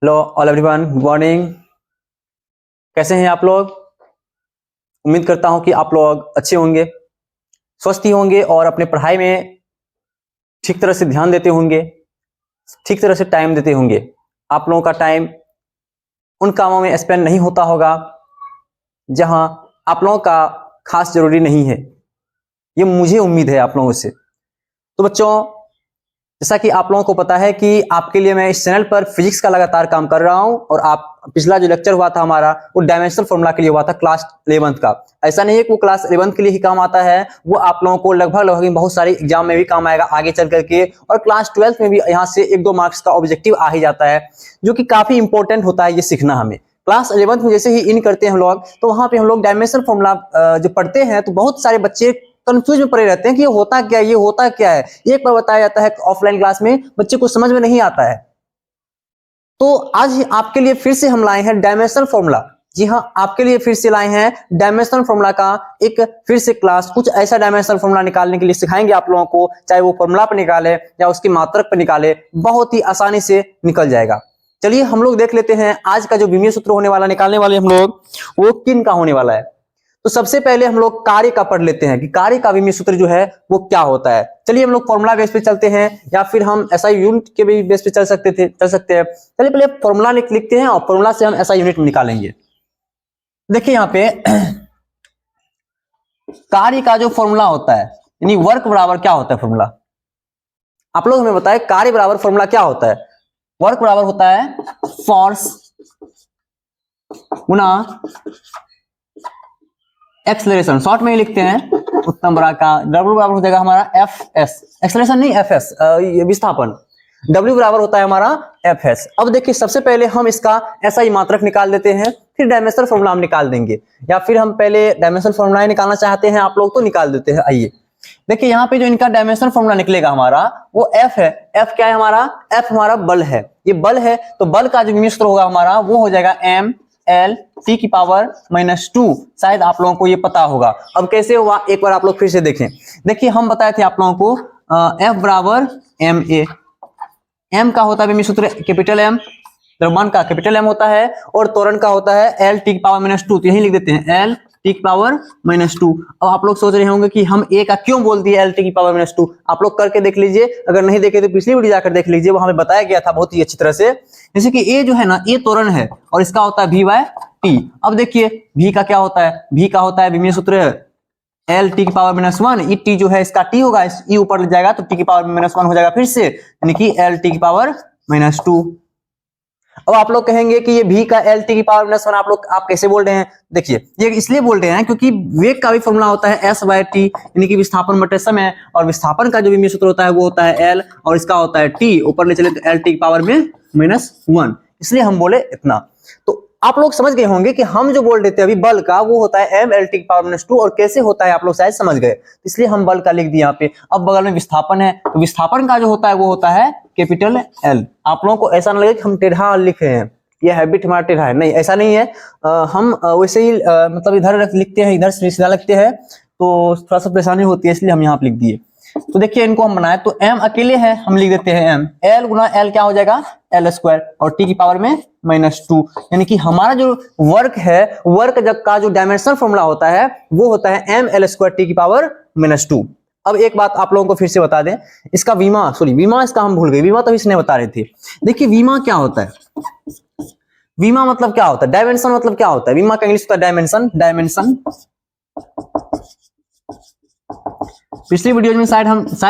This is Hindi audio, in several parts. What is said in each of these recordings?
Hello all everyone, good morning. कैसे हैं आप लोग? उम्मीद करता हूं कि आप लोग अच्छे होंगे, स्वस्थ ही होंगे और अपने पढ़ाई में ठीक तरह से ध्यान देते होंगे, ठीक तरह से टाइम देते होंगे। आप लोगों का टाइम उन कामों में स्पेंड नहीं होता होगा जहां आप लोगों का खास जरूरी नहीं है। ये मुझे उम्मीद है आप लोगों से। तो बच्चों, जैसा कि आप लोगों को पता है कि आपके लिए मैं इस चैनल पर फिजिक्स का लगातार काम कर रहा हूं और आप पिछला जो लेक्चर हुआ था हमारा वो डायमेंशनल फॉर्मूला के लिए हुआ था क्लास 11th का। ऐसा नहीं है कि वो क्लास 11th के लिए ही काम आता है, वो आप लोगों को लगभग बहुत सारे एग्जाम में भी काम आएगा आगे चल करके, और क्लास 12th में भी यहाँ से 1-2 मार्क्स का ऑब्जेक्टिव आ ही जाता है, जो कि काफी इंपॉर्टेंट होता है ये सीखना हमें। क्लास 11th में जैसे ही इन करते हैं हम लोग, तो वहां पे हम लोग डायमेंशनल फॉर्मूला जो पढ़ते हैं, तो बहुत सारे बच्चे कंफ्यूज में पड़े रहते हैं कि ये होता क्या है, ये होता क्या है। एक बार बताया जाता है ऑफलाइन क्लास में, बच्चे को समझ में नहीं आता है। तो आज आपके लिए फिर से हम लाए हैं डायमेंशनल फॉर्मूला। जी हाँ, आपके लिए फिर से लाए हैं डायमेंशनल फॉर्मूला का एक फिर से क्लास। कुछ ऐसा डायमेंशनल फॉर्मूला निकालने के लिए सिखाएंगे आप लोगों को, चाहे वो फॉर्मूला पर निकाले या उसकी मात्रक पर निकाले, बहुत ही आसानी से निकल जाएगा। चलिए हम लोग देख लेते हैं आज का जो विमीय सूत्र होने वाला, निकालने वाले हम लोग, वो किन का होने वाला है। तो सबसे पहले हम लोग कार्य का पढ़ लेते हैं कि कार्य का विमीय सूत्र जो है वो क्या होता है। चलिए हम लोग फॉर्मूला बेस पे चलते हैं, या फिर हम ऐसा यूनिट के भी बेस पे चल सकते हैं। चलिए पहले फॉर्मूला लिखते हैं और फॉर्मूला से हम ऐसा यूनिट निकालेंगे। देखिए यहाँ पे कार्य का जो फॉर्मूला होता है, यानी वर्क बराबर क्या होता है फॉर्मूला, आप लोग हमें बताएं। कार्य बराबर फॉर्मूला क्या होता है? वर्क बराबर होता है फोर्स गुना एक्सेलरेशन, शॉर्ट में ही लिखते हैं उत्तम बड़ा का। W बराबर हो जाएगा हमारा Fs, एक्सेलरेशन नहीं Fs, विस्थापन। W बराबर होता है हमारा Fs। अब देखिए सबसे पहले हम इसका ऐसा ही मात्रक निकाल देते हैं, फिर डायमेंशनल फॉर्मूला हम निकाल देंगे, या फिर हम पहले डायमेंशनल फॉर्मूला निकालना चाहते हैं आप लोग तो निकाल देते हैं। आइए देखिए यहाँ पे जो इनका डायमेंशनल फॉर्मूला निकलेगा हमारा वो F है। F क्या है हमारा? F हमारा बल है, ये बल है। तो बल का जो विमीय सूत्र होगा हमारा वो हो जाएगा mL/2। शायद आप लोगों को ये पता होगा। अब कैसे हुआ एक बार आप लोग फिर से देखें। देखिए हम बताए थे आप लोगों को F बराबर ma। m का होता है विमीय सूत्र कैपिटल M, द्रव्यमान का कैपिटल M होता है, और त्वरण का होता है L/-2। तो यही लिख देते हैं L/-2। अब आप लोग सोच रहे होंगे कि हम a का क्यों बोल दिए L/-2। आप लोग करके देख लीजिए, अगर नहीं देखे तो पिछली वीडियो जाकर देख लीजिए, वहां पे बताया गया था बहुत ही अच्छी तरह से। जैसे कि a जो है ना, a त्वरण है और इसका होता है v/t। अब देखिए v का क्या होता है? v का होता है विमीय सूत्र L/-1। टी जो है इसका t होगा, इस e ऊपर लग जाएगा तो t/-1 हो जाएगा फिर से, यानी कि L/-2। अब आप लोग कहेंगे कि ये v का L/-1 आप कैसे बोल रहे हैं? देखिए ये इसलिए बोल रहे हैं क्योंकि वेग का भी फॉर्मूला होता है S/t, यानी कि विस्थापन बटे समय, और विस्थापन का जो विमीय सूत्र होता है वो होता है L, और इसका होता है t। ऊपर ले चले तो L/-1, इसलिए हम बोले इतना। तो आप लोग समझ गए होंगे कि हम जो बोल रहे थे अभी बल का, वो होता है mL/-2, और कैसे होता है आप लोग शायद समझ गए, इसलिए हम बल का लिख दिए यहाँ पे। अब बगल में विस्थापन है, तो विस्थापन का जो होता है वो होता है कैपिटल L। आप लोगों को ऐसा ना लगे कि हम टेढ़ा लिखे हैं, ये हैबिट हमारा टेढ़ा है, नहीं ऐसा नहीं है। हम वैसे ही मतलब इधर लिखते हैं, इधर सीधा लिखते हैं, तो थोड़ा सा परेशानी होती है, इसलिए हम यहाँ पे लिख दिए। तो देखिए इनको हम बनाए तो m अकेले है, हम लिख देते हैं m। l गुना l क्या हो जाएगा? L², और t⁻², यानी कि हमारा जो वर्क है, वर्क का जो डायमेंशनल फॉर्मूला होता है वो होता है mL², t⁻²। अब एक बात आप लोगों को फिर से बता दें, इसका विमा इसका हम भूल गए, विमा तो इसने बता रहे थे। देखिए विमा क्या होता है? विमा मतलब क्या होता है? डायमेंशन मतलब क्या होता है? विमा का इंग्लिश होता है डायमेंशन। पिछली वीडियो में शायद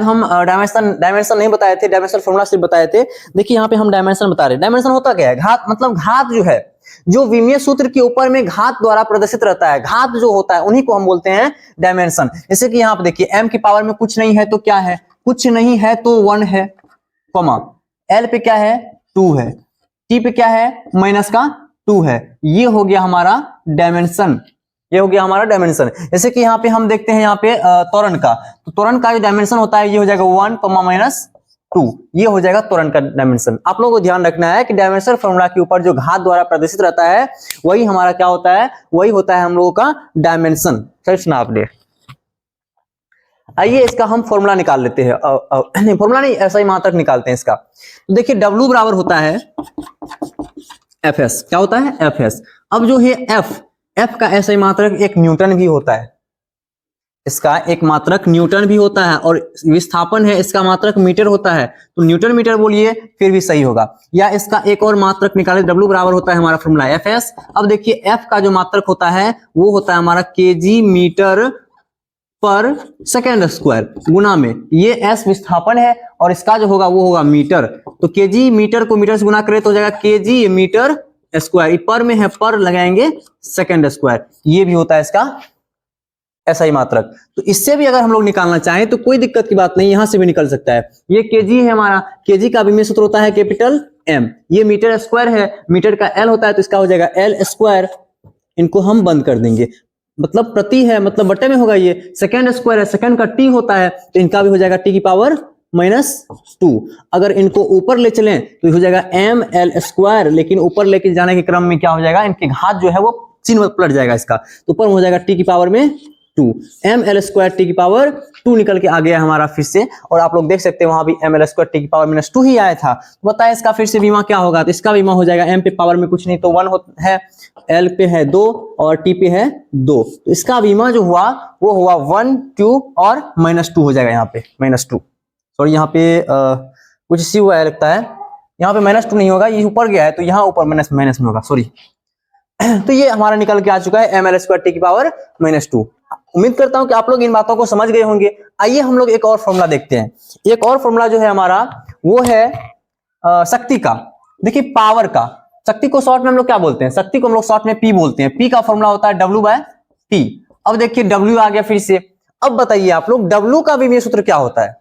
हम डायमेंशन नहीं बताए थे, डायमेंशन फॉर्मूला सिर्फ बताए थे। देखिए यहाँ पे हम डायमेंशन बता रहे हैं। डायमेंशन होता क्या है? घात, मतलब घात जो है, जो विमीय सूत्र के ऊपर में घात द्वारा प्रदर्शित रहता है, घात जो होता है उन्हीं को हम बोलते हैं डायमेंशन। जैसे कि यहाँ पे देखिए m की पावर में कुछ नहीं है तो क्या है? कुछ नहीं है तो 1 है, कॉमा l पे क्या है? 2 है, t पे क्या है? -2 है। ये हो गया हमारा डायमेंशन, ये हो गया हमारा डायमेंशन। जैसे कि यहाँ पे हम देखते हैं यहाँ पे त्वरण का, तो त्वरण का जो डायमेंशन होता है ये हो जाएगा 1, -2। ये हो जाएगा त्वरण का डायमेंशन। आप लोगों को ध्यान रखना है कि डायमेंशन फॉर्मूला के ऊपर जो घात द्वारा प्रदर्शित रहता है वही हमारा क्या होता है? वही होता है हम लोगों का डायमेंशन। चलिए सुना आपने। आइए इसका हम फॉर्मूला निकाल लेते हैं। नहीं फॉर्मूला नहीं, ऐसा ही मात्रक निकालते हैं इसका। तो देखिए W बराबर होता है Fs। क्या होता है? Fs। अब जो है F का ऐसा ही मात्रक एक न्यूटन भी होता है, इसका एक मात्रक न्यूटन भी होता है, और विस्थापन है इसका मात्रक मीटर होता है। तो न्यूटन मीटर बोलिए फिर भी सही होगा। या इसका एक और मात्रक निकाले, W बराबर होता है हमारा फॉर्मूला Fs। अब देखिए F का जो मात्रक होता है वो होता है हमारा kg मीटर पर सेकेंड स्क्वायर गुना में ये S विस्थापन है और इसका जो होगा वो होगा मीटर। तो kg मीटर को मीटर से गुना करें तो हो जाएगा kg मीटर स्क्वायर। पर में है, पर लगाएंगे सेकेंड स्क्वायर। ये भी होता है इसका ऐसा ही मात्रक। तो इससे भी अगर हम लोग निकालना चाहें तो कोई दिक्कत की बात नहीं, यहां से भी निकल सकता है। ये केजी है हमारा, केजी का विमीय सूत्र होता है कैपिटल M। ये मीटर स्क्वायर है, मीटर का L होता है तो इसका हो जाएगा L स्क्वायर। इनको हम बंद कर देंगे, मतलब प्रति है मतलब बट्टे में होगा। ये सेकेंड स्क्वायर है, सेकेंड का T होता है तो इनका भी हो जाएगा T की पावर -2। अगर इनको ऊपर ले चलें तो हो जाएगा ML स्क्वायर, लेकिन ऊपर लेके जाने के क्रम में क्या हो जाएगा, इनके घात जो है वो चिन्ह पलट जाएगा इसका। तो ऊपर हो जाएगा T की पावर में 2, ML स्क्वायर T की पावर 2 निकल के आ गया हमारा फिर से। और आप लोग देख सकते हैं वहां भी ML स्क्वायर T की पावर -2 ही आया था। तो बताए इसका फिर से विमा क्या होगा, तो इसका विमा हो जाएगा M पे पावर में कुछ नहीं तो 1 है, L पे है 2 और T पे है 2। तो इसका विमा जो हुआ वो हुआ 1, 2 और -2 हो जाएगा यहाँ पे -2। सॉरी यहाँ पे कुछ इसी हुआ है लगता है, यहाँ पे -2 नहीं होगा, ये ऊपर गया है तो यहाँ ऊपर माइनस में होगा, सॉरी। तो ये हमारा निकल के आ चुका है ML स्क्वायर T की पावर -2। उम्मीद करता हूं कि आप लोग इन बातों को समझ गए होंगे। आइए हम लोग एक और फॉर्मूला देखते हैं। एक और फॉर्मूला जो है हमारा वो है शक्ति का। देखिए पावर का, शक्ति को शॉर्ट में हम लोग क्या बोलते हैं, शक्ति को हम लोग शॉर्ट में P बोलते हैं। P का फॉर्मूला होता है W/T। अब देखिए W आ गया फिर से। अब बताइए आप लोग W का विमीय सूत्र क्या होता है।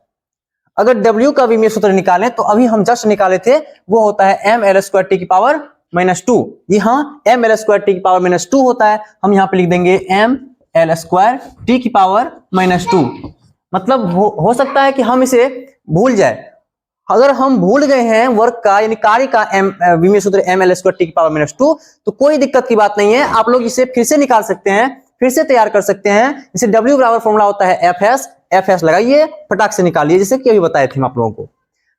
अगर W का विमीय सूत्र निकालें तो अभी हम जस्ट निकाले थे, वो होता है ML स्क्वायर T की पावर -2। जी हाँ, ML स्क्वायर T की पावर -2 होता है। हम यहाँ पे लिख देंगे ML स्क्वायर T की पावर -2। मतलब हो सकता है कि हम इसे भूल जाए। अगर हम भूल गए हैं वर्क का यानी कार्य का विमीय सूत्र ML स्क्वायर T की पावर -2 तो कोई दिक्कत की बात नहीं है, आप लोग इसे फिर से निकाल सकते हैं, फिर से तैयार कर सकते हैं। जैसे W बराबर फॉर्मूला होता है FS लगाइए, फटाक से निकालिए, जैसे कि अभी बताए थे हम आप लोगों को।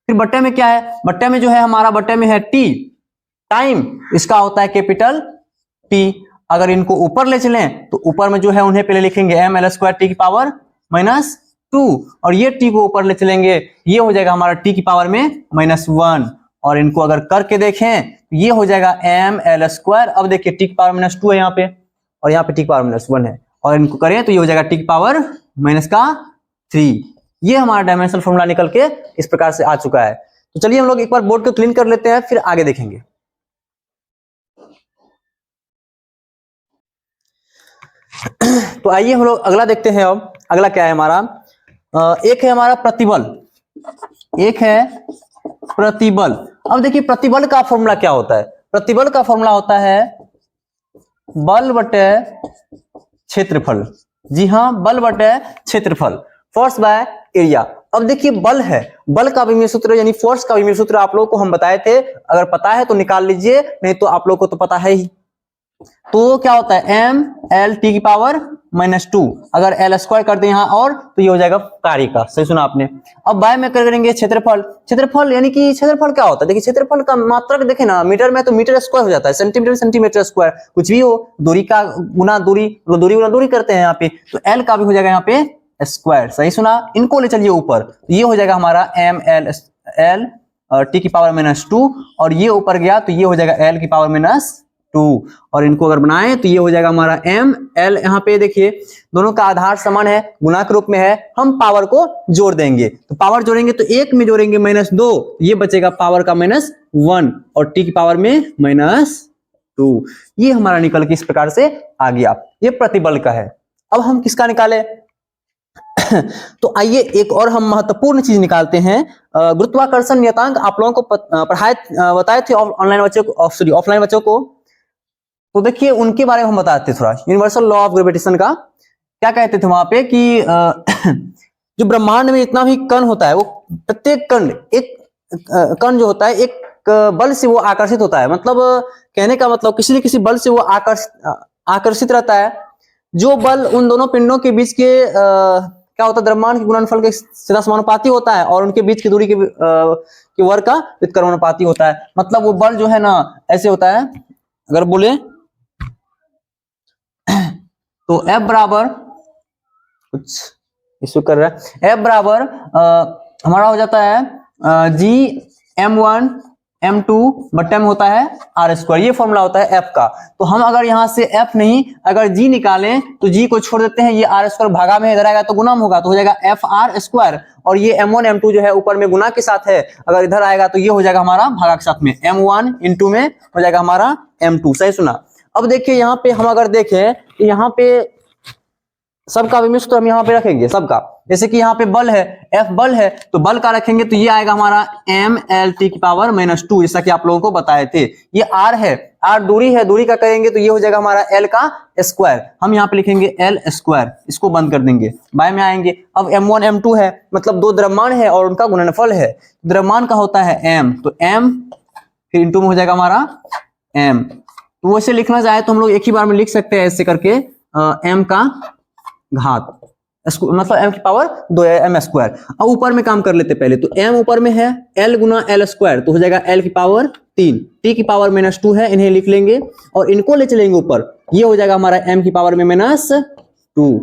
फिर बट्टे में क्या है, बट्टे में जो है हमारा बट्टे में है T, टाइम इसका होता है कैपिटल T। अगर इनको ऊपर ले चलें तो ऊपर में जो है उन्हें पहले लिखेंगे ML स्क्वायर T की पावर -2 और ये T को ऊपर ले चलेंगे, ये हो जाएगा हमारा T की पावर में -1। और इनको अगर करके देखें तो ये हो जाएगा ML स्क्वायर। अब देखिए T की पावर -2 है यहाँ पे और यहाँ पे T की पावर -1 है, और इनको करें तो ये हो जाएगा T की पावर -3। ये हमारा डायमेंशनल फॉर्मूला निकल के इस प्रकार से आ चुका है। तो चलिए हम लोग एक बार बोर्ड को क्लीन कर लेते हैं, फिर आगे देखेंगे। तो आइए हम लोग अगला देखते हैं। अब अगला क्या है हमारा, एक है हमारा प्रतिबल, एक है प्रतिबल। अब देखिए प्रतिबल का फॉर्मूला क्या होता है। प्रतिबल का फॉर्मूला होता है बल बटे क्षेत्रफल। जी हाँ, बल बटे क्षेत्रफल, फोर्स बाय एरिया। अब देखिए बल है, बल का विमीय सूत्र यानी फोर्स का विमीय सूत्र आप लोगों को हम बताए थे, अगर पता है तो निकाल लीजिए, नहीं तो आप लोगों को तो पता है ही। तो क्या होता है ML T की पावर -2। अगर L स्क्वायर कर दें यहाँ और तो ये हो जाएगा कार्य का, सही सुना आपने। अब बाय में करेंगे क्षेत्रफल। क्षेत्रफल यानी कि क्षेत्रफल क्या होता है, देखिए क्षेत्रफल का मात्रक देखे ना, मीटर में तो मीटर स्क्वायर हो जाता है, सेंटीमीटर सेंटीमीटर स्क्वायर, कुछ भी हो, दूरी का गुना दूरी, दूरी गुना दूरी करते हैं यहाँ पे, तो L का भी हो जाएगा यहाँ पे स्क्वायर, सही सुना। इनको ले चलिए ऊपर, तो ये हो जाएगा हमारा ML T की पावर -2 और ये ऊपर गया तो ये हो जाएगा L की पावर -2 और इनको अगर बनाएं तो ये हो जाएगा हमारा ML। यहाँ पे देखिए दोनों का आधार समान है, गुना के रूप में है, हम पावर को जोड़ देंगे, तो पावर जोड़ेंगे तो एक में जोड़ेंगे -2, ये बचेगा पावर का -1 और T की पावर में -2। ये हमारा निकल के इस प्रकार से आ गया, ये प्रतिबल का है। अब हम किसका निकाले तो आइए एक और हम महत्वपूर्ण चीज निकालते हैं, गुरुत्वाकर्षण नियतांक। आप लोगों को बताए थे ऑनलाइन बच्चों को, सॉरी ऑफलाइन बच्चों को, तो देखिए उनके बारे में हम बताते थोड़ा। यूनिवर्सल लॉ ऑफ ग्रेविटेशन का क्या कहते थे वहां पे कि जो ब्रह्मांड में इतना भी कण होता है, वो प्रत्येक कण, एक कण जो होता है एक बल से वो आकर्षित होता है, मतलब कहने का मतलब किसी न किसी बल से वो आकर्षित रहता है। जो बल उन दोनों पिंडों के बीच के क्या होता है, द्रव्यमान के गुणनफल के सीधा समानुपाती होता है और उनके बीच की दूरी के वर्ग का व्युत्क्रमानुपाती होता है। मतलब वो बल जो है ना ऐसे होता है, अगर बोले तो F बराबर, कुछ इशू कर रहा है, F बराबर हमारा हो जाता है G m1 m2 बट्टे में होता है आर स्क्वायर, ये फॉर्मूला होता है F का। तो हम अगर यहाँ से F नहीं अगर G निकालें तो G को छोड़ देते हैं, ये आर स्क्वायर भागा में इधर आएगा तो गुना में होगा, तो हो जाएगा एफ आर स्क्वायर, और ये m1 m2 जो है ऊपर में गुना के साथ है, अगर इधर आएगा तो ये हो जाएगा हमारा भागा के साथ में, m1 इंटू में हो जाएगा हमारा m2। सही सुना। अब देखिए यहाँ पे हम अगर देखें तो यहाँ पे सबका विमिश्र तो हम यहाँ पे रखेंगे सबका, जैसे कि यहाँ पे बल है, F बल है तो बल का रखेंगे तो ये आएगा हमारा mLt की पावर -2, जैसा कि आप लोगों को बताए थे। ये R है, R दूरी है, दूरी का करेंगे तो ये हो जाएगा हमारा L का स्क्वायर, हम यहाँ पे लिखेंगे L स्क्वायर, इसको बंद कर देंगे, बाय में आएंगे। अब m1 m2 है, मतलब दो द्रव्यमान है और उनका गुणनफल है, द्रव्यमान का होता है m, तो m फिर इंटू में हो जाएगा हमारा m। तो वैसे लिखना चाहे तो हम लोग एक ही बार में लिख सकते हैं ऐसे करके m का घात, मतलब m की पावर 2 है, m स्क्वायर। अब ऊपर में काम कर लेते पहले, तो m ऊपर में है l गुना l स्क्वायर, तो हो जाएगा l की पावर 3, t की पावर -2 है, इन्हें लिख लेंगे और इनको ले चलेंगे ऊपर, ये हो जाएगा हमारा m की पावर में -2।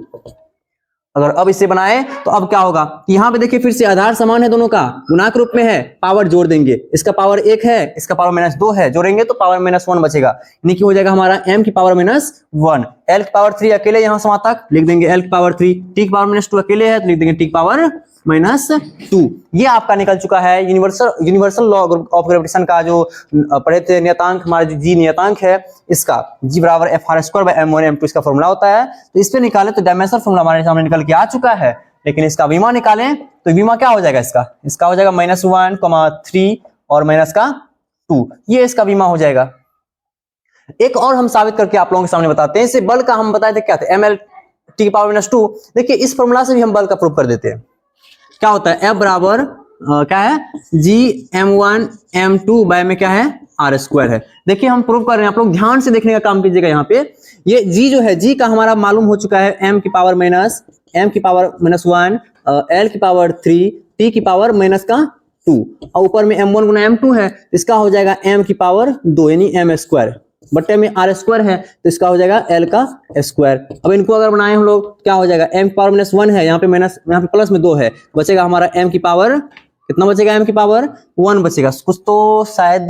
अगर अब इसे बनाए तो अब क्या होगा, यहाँ पे देखिए फिर से आधार समान है, दोनों का गुणाक रूप में है, पावर जोड़ देंगे, इसका पावर 1 है, इसका पावर -2 है, जोड़ेंगे तो पावर -1 बचेगा, यानी कि हो जाएगा हमारा m की पावर -1, l की पावर 3 अकेले यहाँ समाप्त तक लिख देंगे l की पावर 3, t की पावर -2 अकेले है तो लिख देंगे t की पावर -2। ये आपका निकल चुका है यूनिवर्सल लॉ ऑफ ग्रेविटेशन का जो पढ़े थे नियतांक, हमारा जो जी नियतांक है इसका, जी बराबर F R square by m1 m2 इसका फॉर्मूला होता है। तो इस पे निकाले तो डायमेंशनल फॉर्मूला हमारे सामने निकल के आ चुका है, लेकिन इसका विमा निकालें तो विमा क्या हो जाएगा, इसका हो जाएगा -1, 3 और -2, ये इसका विमा हो जाएगा। एक और हम साबित करके आप लोगों के सामने बताते हैं, इसे बल का हम बताए थे क्या थे, ml t की पावर -2। देखिए इस फॉर्मूला से भी हम बल का प्रूव कर देते हैं, क्या होता है F बराबर क्या है G m1 m2 बाय में क्या है R स्क्वायर है। देखिए हम प्रूव कर रहे हैं, आप लोग ध्यान से देखने का काम कीजिएगा। यहाँ पे ये G जो है, G का हमारा मालूम हो चुका है m की पावर m की पावर -1, L की पावर 3, T की पावर -2, और ऊपर में m1 गुना m2 है, इसका हो जाएगा m की पावर 2 यानी m स्क्वायर, बट्टे में R स्क्वायर है तो इसका हो जाएगा L का स्क्वायर। अब इनको अगर बनाए हम लोग क्या हो जाएगा, m की पावर -1 है, यहाँ पे प्लस में 2 है, बचेगा हमारा m की पावर कितना बचेगा, m की पावर 1 बचेगा, कुछ तो शायद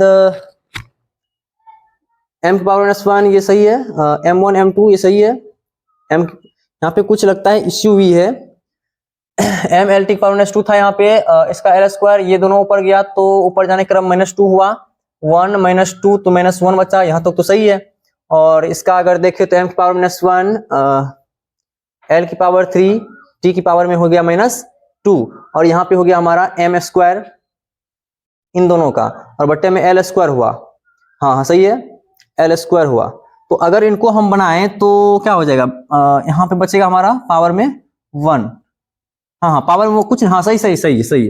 m की पावर -1 ये सही है, m1 m2 ये सही है, m यहाँ पे कुछ लगता है इश्यू भी है, mLt की पावर -2 था यहाँ पे, इसका L स्क्वायर ये दोनों ऊपर गया तो ऊपर जाने क्रम -2 हुआ, 1 -2 तो -1 बचा, यहाँ तक तो सही है। और इसका अगर देखें तो m की पावर -1, L की पावर 3, t की पावर में हो गया -2, और यहाँ पे हो गया हमारा m स्क्वायर इन दोनों का, और बट्टे में L स्क्वायर हुआ, हाँ सही है L स्क्वायर हुआ। तो अगर इनको हम बनाएं तो क्या हो जाएगा, यहाँ पे बचेगा हमारा पावर में 1, हाँ पावर में कुछ, हाँ सही है।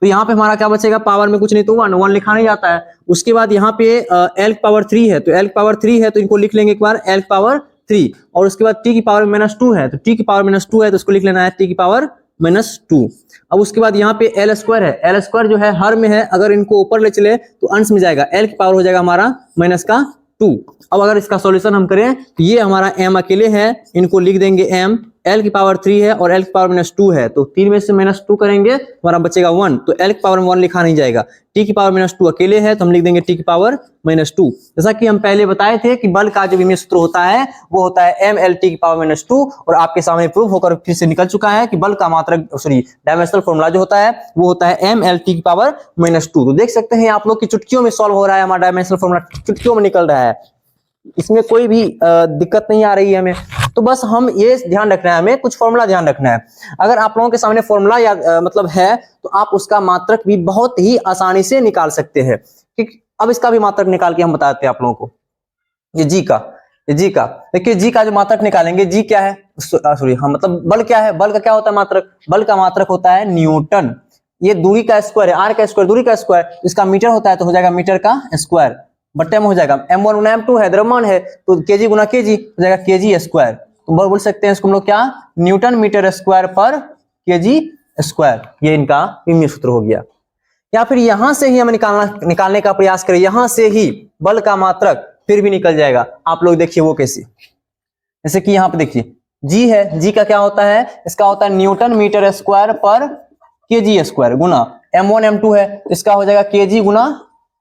तो यहाँ पे हमारा क्या बचेगा, पावर में कुछ नहीं तो 1 लिखा नहीं जाता है। उसके बाद यहाँ पे L की पावर 3 है, तो L की पावर 3 है तो इनको लिख लेंगे एक बार L की पावर 3, और उसके बाद t की पावर -2 है, तो t की पावर -2 है तो इसको लिख लेना है t की पावर -2। अब उसके बाद यहाँ पे L स्क्वायर है, L स्क्वायर जो है हर में है, अगर इनको ऊपर ले चले तो अंश में जाएगा, L की पावर हो जाएगा हमारा -2। अब अगर इसका सॉल्यूशन हम करें तो ये हमारा m अकेले है, इनको लिख देंगे m, L की पावर 3 है और L की पावर -2 है, तो 3 में से -2 करेंगे हमारा बचेगा 1, तो L की पावर में 1 लिखा नहीं जाएगा, t की पावर -2 अकेले है तो हम लिख देंगे t की पावर -2। जैसा कि हम पहले बताए थे कि बल का जो विमीय सूत्र होता है वो होता है mLt की पावर -2, और आपके सामने प्रूव होकर फिर से निकल चुका है कि बल का मात्रक डायमेंशनल फॉर्मूला जो होता है वो होता है mLt की पावर -2। तो देख सकते हैं आप लोग की चुटकियों में सॉल्व हो रहा है, हमारा डायमेंशनल फॉर्मूला चुटकियों में निकल रहा है, इसमें कोई भी दिक्कत नहीं आ रही है हमें। तो बस हम ये ध्यान रखना है, हमें कुछ फॉर्मूला ध्यान रखना है। अगर आप लोगों के सामने फॉर्मूला या मतलब है तो आप उसका मात्रक भी बहुत ही आसानी से निकाल सकते हैं। अब इसका भी मात्रक निकाल के हम बताते हैं आप लोगों को, ये जी का देखिए, जी का जो मात्रक निकालेंगे, जी क्या है, सॉरी हाँ मतलब बल क्या है, बल का क्या होता है मात्रक, बल का मात्रक होता है न्यूटन। ये दूरी का स्क्वायर है, आर का स्क्वायर दूरी का स्क्वायर, इसका मीटर होता है तो हो जाएगा मीटर का स्क्वायर, बट्टे में हो जाएगा m1 गुना m2 है, द्रव्यमान है तो kg गुना kg हो जाएगा kg स्क्वायर। तो बोल सकते हैं इसको हम लोग क्या, न्यूटन मीटर स्क्वायर पर kg स्क्वायर, ये इनका विमीय सूत्र हो गया। या फिर यहां से ही हम निकालने का प्रयास करें, यहां से ही बल का मात्रक फिर भी निकल जाएगा। आप लोग देखिए वो कैसे, जैसे कि यहाँ पे देखिए जी है, जी का क्या होता है, इसका होता है न्यूटन मीटर स्क्वायर पर केजी स्क्वायर गुना m1 m2 है, इसका हो जाएगा केजी गुना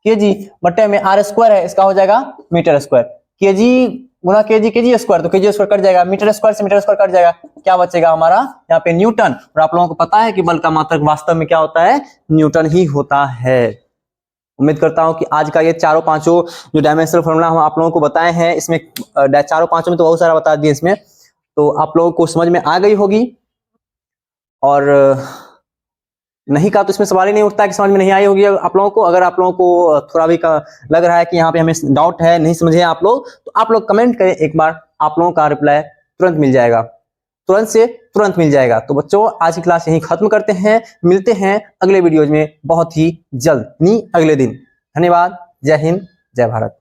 केजी बटे में r स्क्वायर है, इसका हो जाएगा मीटर स्क्वायर, केजी गुना केजी, केजी स्क्वायर तो केजी स्क्वायर कट जाएगा, मीटर स्क्वायर से मीटर स्क्वायर कट जाएगा, क्या बचेगा हमारा यहाँ पे न्यूटन। और आप लोगों को पता है कि बल का मात्रक वास्तव में क्या होता है, न्यूटन ही होता है। उम्मीद करता हूं कि आज का ये चारों पांचों जो डायमेंशनल फॉर्मूला हम आप लोगों को बताए हैं, इसमें चारों पांचों में तो बहुत सारा बता दिए इसमें, तो आप लोगों को समझ में आ गई होगी। और नहीं का तो इसमें सवाल ही नहीं उठता कि समझ में नहीं आई होगी आप लोगों को। अगर आप लोगों को थोड़ा भी लग रहा है कि यहाँ पे हमें डाउट है, नहीं समझे आप लोग, तो आप लोग कमेंट करें एक बार, आप लोगों का रिप्लाई तुरंत मिल जाएगा, तुरंत से तुरंत मिल जाएगा। तो बच्चों आज की क्लास यहीं खत्म करते हैं, मिलते हैं अगले वीडियोज में बहुत ही जल्द, नहीं अगले दिन। धन्यवाद, जय हिंद, जय भारत।